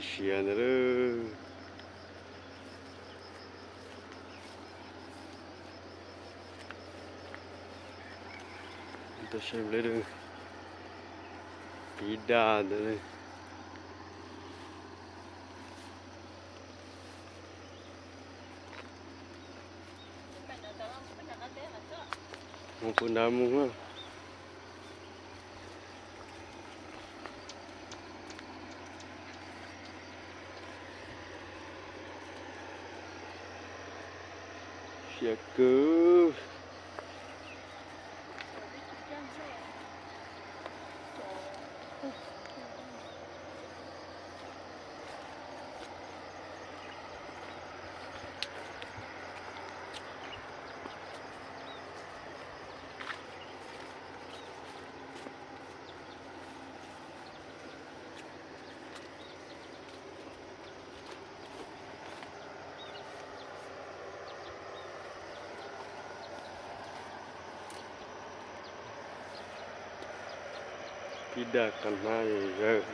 Isian tu. Kita share tu. Pida tu. Maupun damu lah. Siaka. Tidak akan naik.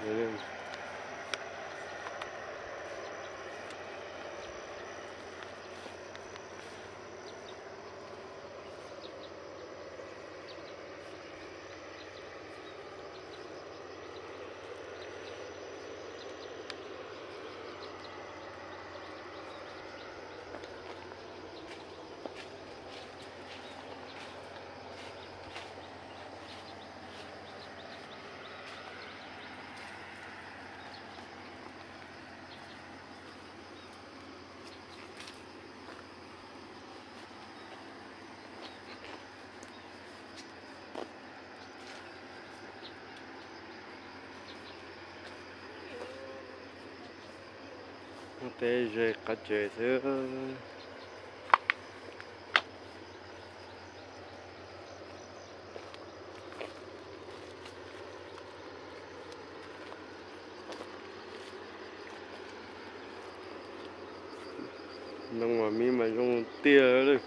Nanti je kerja tu. Nông mà mi mà dùng tia rồi.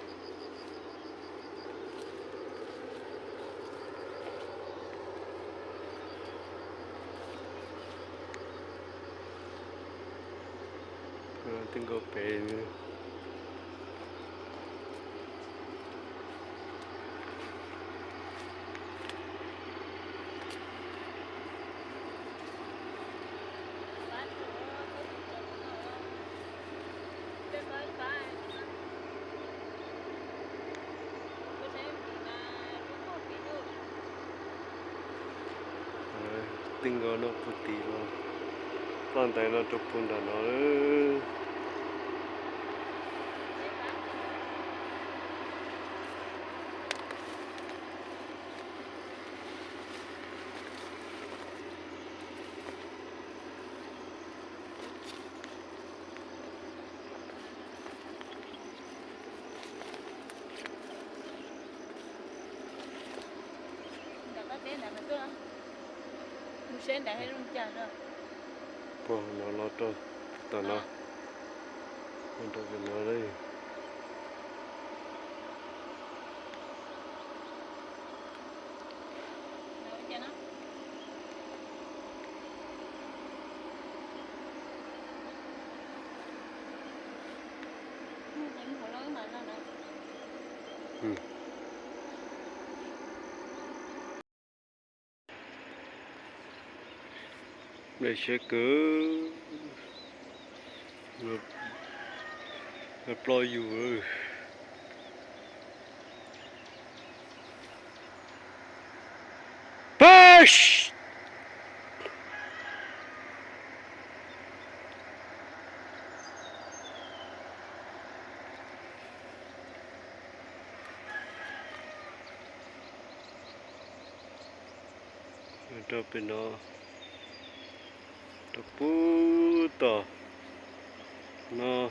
Tinggal pen. Tinggal no putih lo. Lantai no tupun dan no. Sen đã hết luôn chả rồi. Pô, nó lo to, tao nó, con tao cái nó đây. Đây sẽ cứ ploi dù rồi. Push! Ito pino. Puta. No.